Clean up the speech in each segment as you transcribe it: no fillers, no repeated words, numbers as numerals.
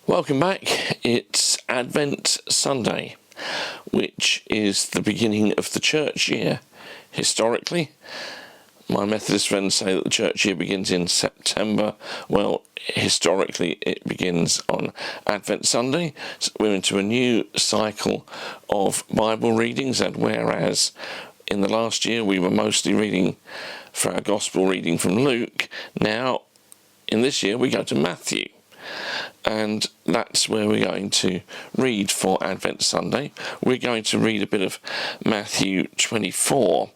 Welcome back. It's Advent Sunday, which is the beginning of the church year. Historically, my Methodist friends say that the church year begins in September. Well, historically, it begins on Advent Sunday. So we're into a new cycle of Bible readings, and whereas in the last year we were mostly reading for our Gospel reading from Luke, now in this year we go to Matthew. And that's where we're going to read for Advent Sunday. We're going to read a bit of Matthew 24,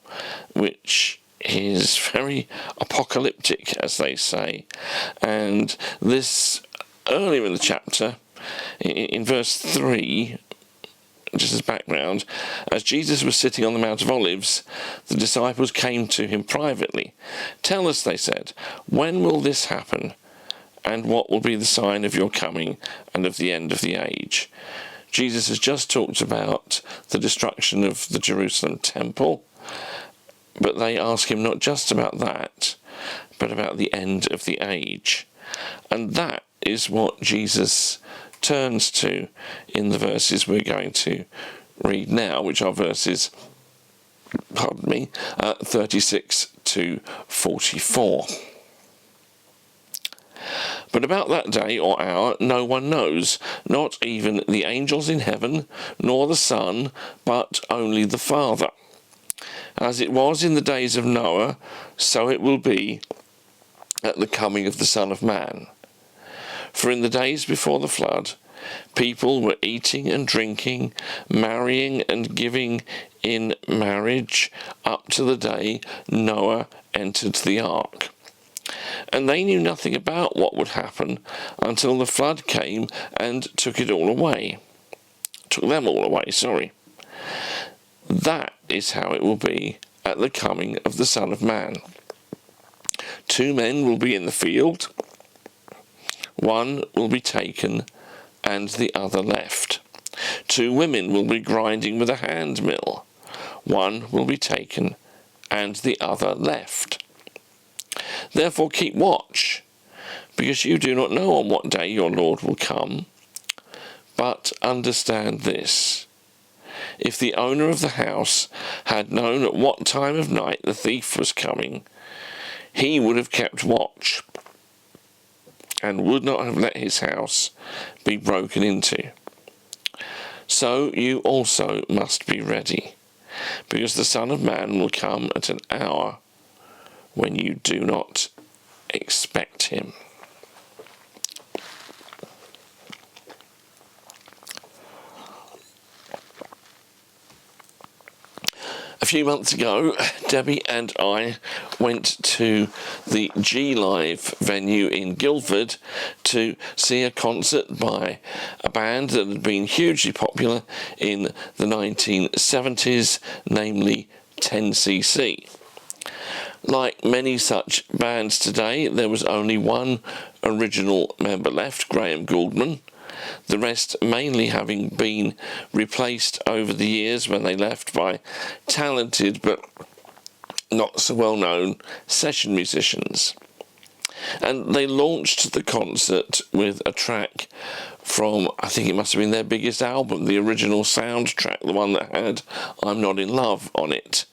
which is very apocalyptic, as they say. And this, earlier in the chapter, in verse 3, just as background, as Jesus was sitting on the Mount of Olives, the disciples came to him privately. "Tell us," they said, "when will this happen? And what will be the sign of your coming and of the end of the age?" Jesus has just talked about the destruction of the Jerusalem temple, but they ask him not just about that, but about the end of the age. And that is what Jesus turns to in the verses we're going to read now, which are verses 36 to 44. "But about that day or hour no one knows, not even the angels in heaven, nor the Son, but only the Father. As it was in the days of Noah, so it will be at the coming of the Son of Man. For in the days before the flood, people were eating and drinking, marrying and giving in marriage, up to the day Noah entered the ark. And they knew nothing about what would happen until the flood came and took them all away. That is how it will be at the coming of the Son of Man. 2 men will be in the field, one will be taken and the other left. 2 women will be grinding with a hand mill, one will be taken and the other left. Therefore keep watch, because you do not know on what day your Lord will come. But understand this: if the owner of the house had known at what time of night the thief was coming, he would have kept watch and would not have let his house be broken into. So you also must be ready, because the Son of Man will come at an hour when you do not expect him." A few months ago, Debbie and I went to the G Live venue in Guildford to see a concert by a band that had been hugely popular in the 1970s, namely 10cc. Like many such bands today, there was only one original member left, Graham Gouldman, the rest mainly having been replaced over the years when they left by talented but not so well known session musicians. And they launched the concert with a track from, I think it must have been their biggest album, the original soundtrack, the one that had "I'm Not in Love" on it.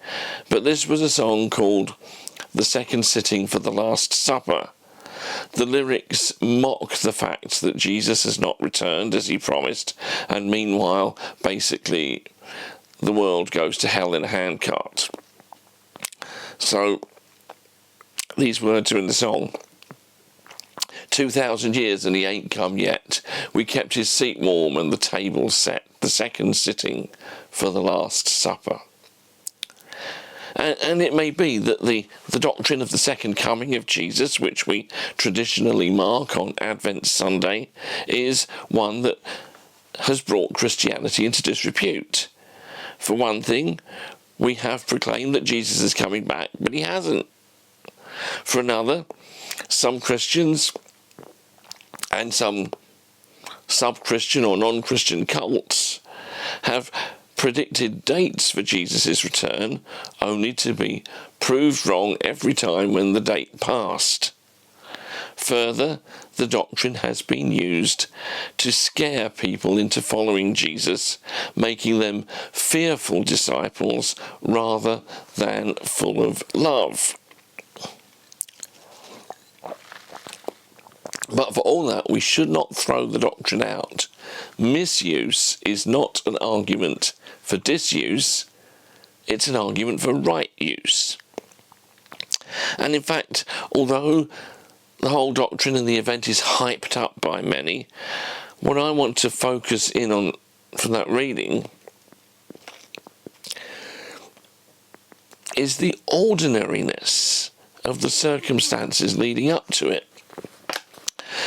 But this was a song called "The Second Sitting for the Last Supper." The lyrics mock the fact that Jesus has not returned as he promised, and meanwhile, basically, the world goes to hell in a handcart. So, these words are in the song. 2,000 years and he ain't come yet. We kept his seat warm and the table set, the second sitting for the Last Supper. And it may be that the doctrine of the second coming of Jesus, which we traditionally mark on Advent Sunday, is one that has brought Christianity into disrepute. For one thing, we have proclaimed that Jesus is coming back, but he hasn't. For another, some Christians and some sub-Christian or non-Christian cults have predicted dates for Jesus' return, only to be proved wrong every time when the date passed. Further, the doctrine has been used to scare people into following Jesus, making them fearful disciples rather than full of love. But for all that, we should not throw the doctrine out. Misuse is not an argument for disuse, it's an argument for right use. And in fact, although the whole doctrine and the event is hyped up by many, what I want to focus in on from that reading is the ordinariness of the circumstances leading up to it.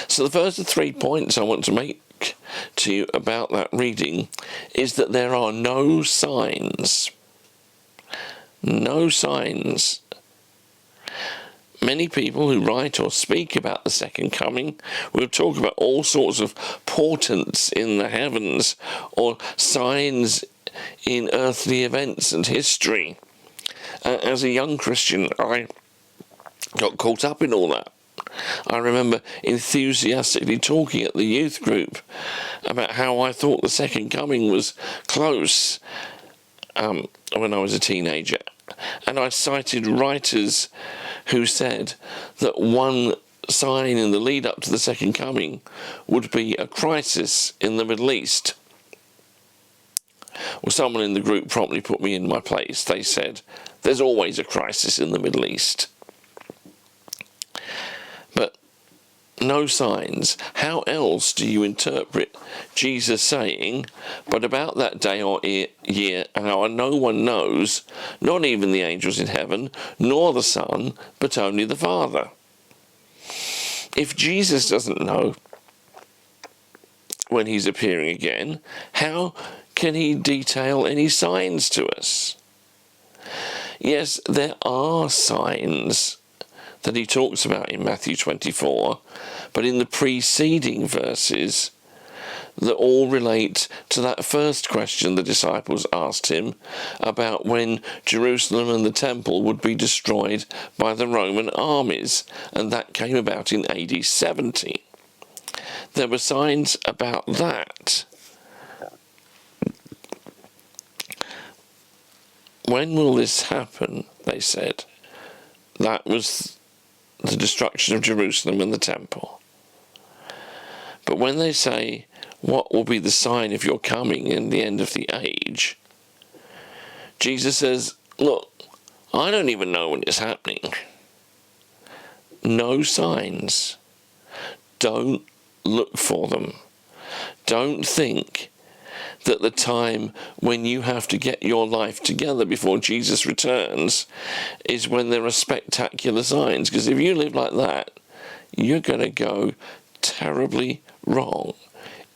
So the first of 3 points I want to make to you about that reading is that there are no signs. No signs. Many people who write or speak about the second coming will talk about all sorts of portents in the heavens or signs in earthly events and history. As a young Christian, I got caught up in all that. I remember enthusiastically talking at the youth group about how I thought the second coming was close when I was a teenager. And I cited writers who said that one sign in the lead up to the second coming would be a crisis in the Middle East. Well, someone in the group promptly put me in my place. They said, there's always a crisis in the Middle East. But no signs. How else do you interpret Jesus saying, but about that day or year hour no one knows, not even the angels in heaven, nor the Son, but only the Father? If Jesus doesn't know when he's appearing again, how can he detail any signs to us? Yes, there are signs that he talks about in Matthew 24, but in the preceding verses that all relate to that first question the disciples asked him about when Jerusalem and the temple would be destroyed by the Roman armies, and that came about in AD 70. There were signs about that. When will this happen? They said. That was the destruction of Jerusalem and the temple. But when they say, what will be the sign of your coming in the end of the age? Jesus says, look, I don't even know when it's happening. No signs. Don't look for them. Don't think that the time when you have to get your life together before Jesus returns is when there are spectacular signs. Because if you live like that, you're going to go terribly wrong.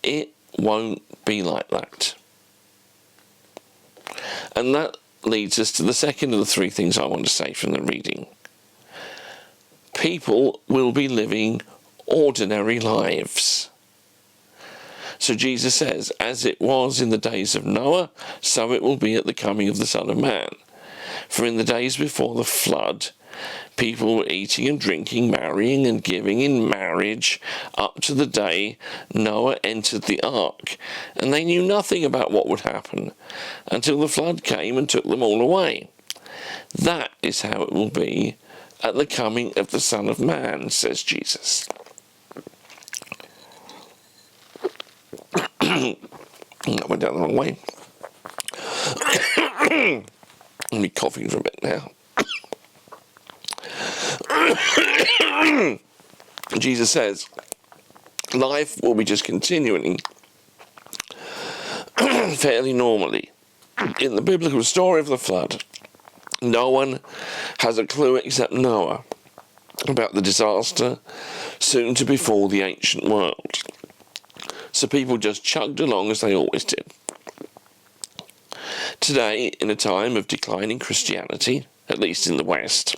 It won't be like that. And that leads us to the second of the 3 things I want to say from the reading. People will be living ordinary lives. So Jesus says, as it was in the days of Noah, so it will be at the coming of the Son of Man. For in the days before the flood, people were eating and drinking, marrying and giving in marriage, up to the day Noah entered the ark. And they knew nothing about what would happen until the flood came and took them all away. That is how it will be at the coming of the Son of Man, says Jesus. That went down the wrong way. I'm be coughing for a bit now. Jesus says, life will be just continuing fairly normally. In the biblical story of the flood, no one has a clue except Noah about the disaster soon to befall the ancient world. So people just chugged along as they always did. Today, in a time of declining Christianity, at least in the West,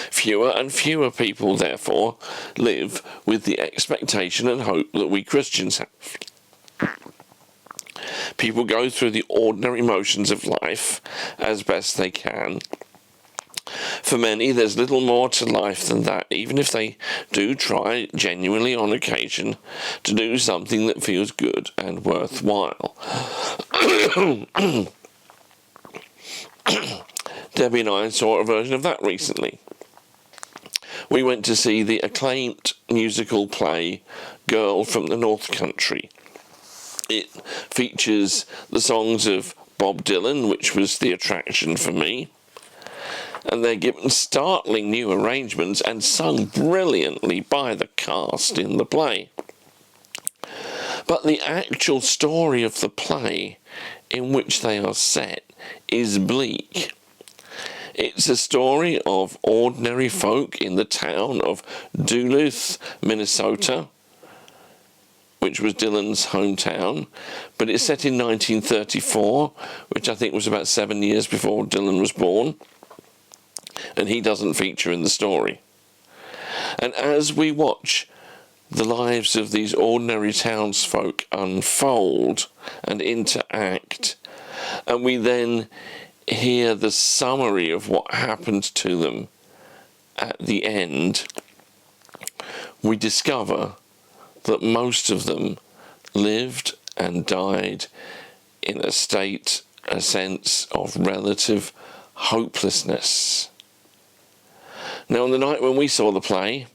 fewer and fewer people, therefore, live with the expectation and hope that we Christians have. People go through the ordinary motions of life as best they can, For many, there's little more to life than that, even if they do try genuinely on occasion to do something that feels good and worthwhile. Debbie and I saw a version of that recently. We went to see the acclaimed musical play Girl from the North Country. It features the songs of Bob Dylan, which was the attraction for me, and they're given startling new arrangements and sung brilliantly by the cast in the play. But the actual story of the play in which they are set is bleak. It's a story of ordinary folk in the town of Duluth, Minnesota, which was Dylan's hometown, but it's set in 1934, which I think was about 7 years before Dylan was born, and he doesn't feature in the story. And as we watch the lives of these ordinary townsfolk unfold and interact, and we then hear the summary of what happened to them at the end, we discover that most of them lived and died in a sense of relative hopelessness. Now, on the night when we saw the play,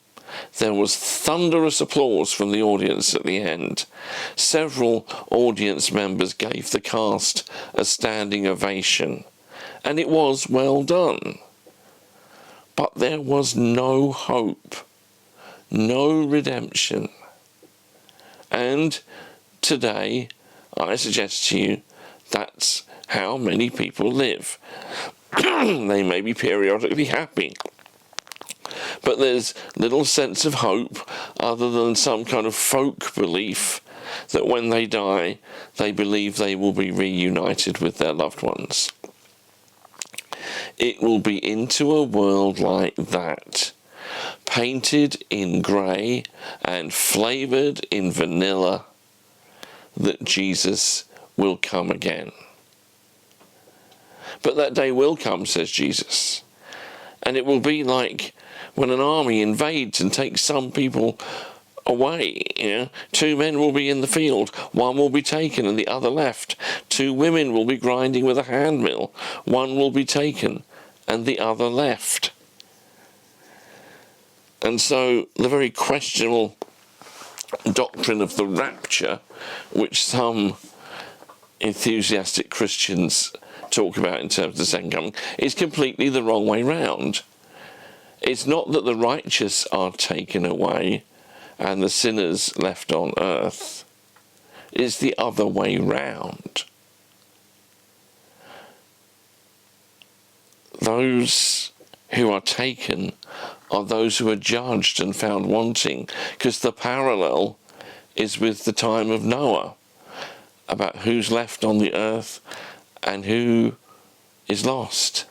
there was thunderous applause from the audience at the end. Several audience members gave the cast a standing ovation, and it was well done. But there was no hope, no redemption. And today, I suggest to you, that's how many people live. They may be periodically happy, but there's little sense of hope other than some kind of folk belief that when they die, they believe they will be reunited with their loved ones. It will be into a world like that, painted in grey and flavoured in vanilla, that Jesus will come again. But that day will come, says Jesus, and it will be like when an army invades and takes some people away. Two men will be in the field, one will be taken and the other left. Two women will be grinding with a hand mill, one will be taken and the other left. And so the very questionable doctrine of the rapture, which some enthusiastic Christians talk about in terms of the second coming, is completely the wrong way round. It's not that the righteous are taken away and the sinners left on earth. It's the other way round. Those who are taken are those who are judged and found wanting, because the parallel is with the time of Noah, about who's left on the earth and who is lost.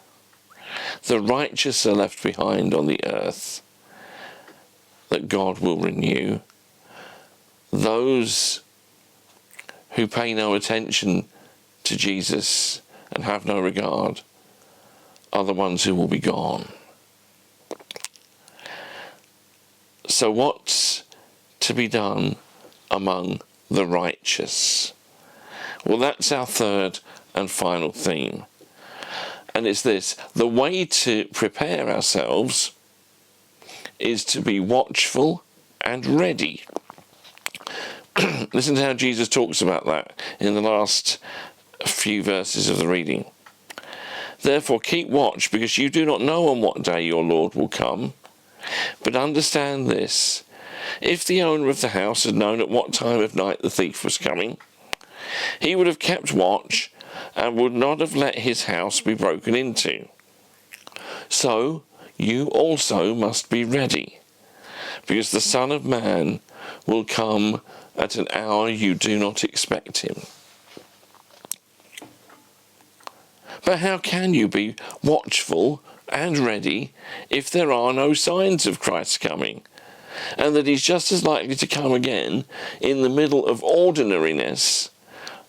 The righteous are left behind on the earth that God will renew. Those who pay no attention to Jesus and have no regard are the ones who will be gone. So what's to be done among the righteous? Well, that's our third and final theme. And it's this: the way to prepare ourselves is to be watchful and ready. Listen to how Jesus talks about that in the last few verses of the reading. Therefore keep watch, because you do not know on what day your Lord will come. But understand this: if the owner of the house had known at what time of night the thief was coming, he would have kept watch and would not have let his house be broken into. So you also must be ready, because the Son of Man will come at an hour you do not expect him. But how can you be watchful and ready if there are no signs of Christ's coming, and that he's just as likely to come again in the middle of ordinariness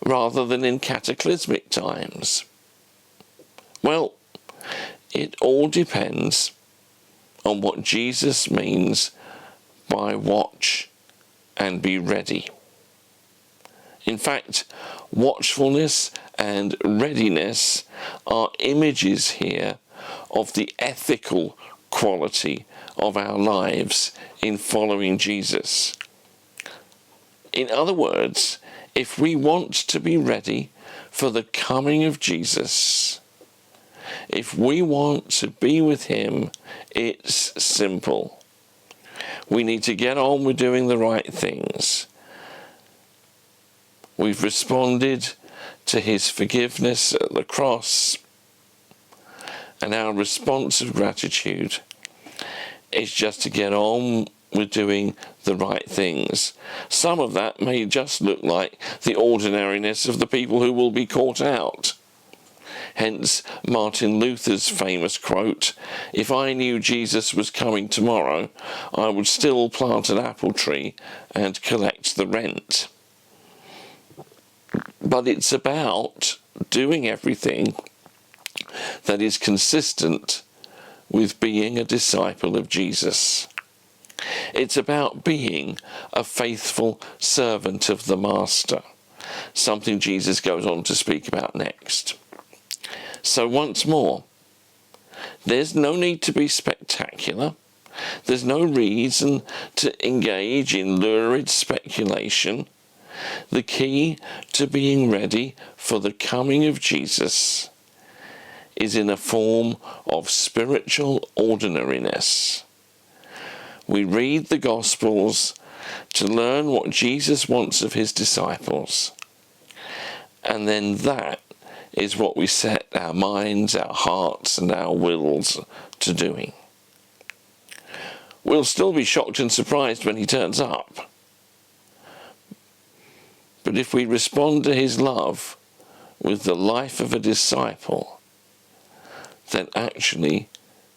rather than in cataclysmic times? Well, It all depends on what Jesus means by watch and be ready. In fact, watchfulness and readiness are images here of the ethical quality of our lives in following Jesus. In other words, if we want to be ready for the coming of Jesus, if we want to be with him, it's simple. We need to get on with doing the right things. We've responded to his forgiveness at the cross, and our response of gratitude is just to get on with doing the right things. Some of that may just look like the ordinariness of the people who will be caught out. Hence Martin Luther's famous quote, "If I knew Jesus was coming tomorrow, I would still plant an apple tree and collect the rent." But it's about doing everything that is consistent with being a disciple of Jesus. It's about being a faithful servant of the Master, something Jesus goes on to speak about next. So once more, there's no need to be spectacular. There's no reason to engage in lurid speculation. The key to being ready for the coming of Jesus is in a form of spiritual ordinariness. We read the Gospels to learn what Jesus wants of his disciples, and then that is what we set our minds, our hearts and our wills to doing. We'll still be shocked and surprised when he turns up. But if we respond to his love with the life of a disciple, then actually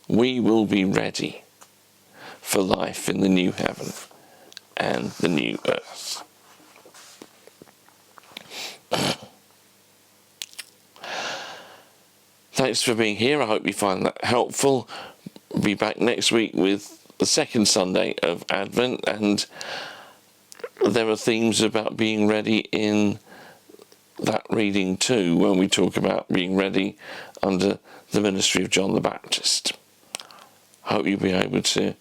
we will be ready for life in the new heaven and the new earth. Thanks for being here. I hope you find that helpful. I'll be back next week with the second Sunday of Advent, and there are themes about being ready in that reading too, when we talk about being ready under the ministry of John the Baptist. Hope you'll be able to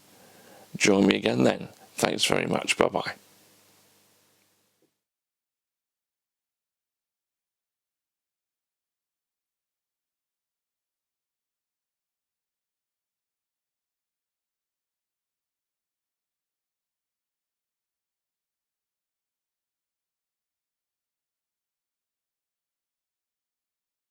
join me again then. Thanks very much. Bye-bye.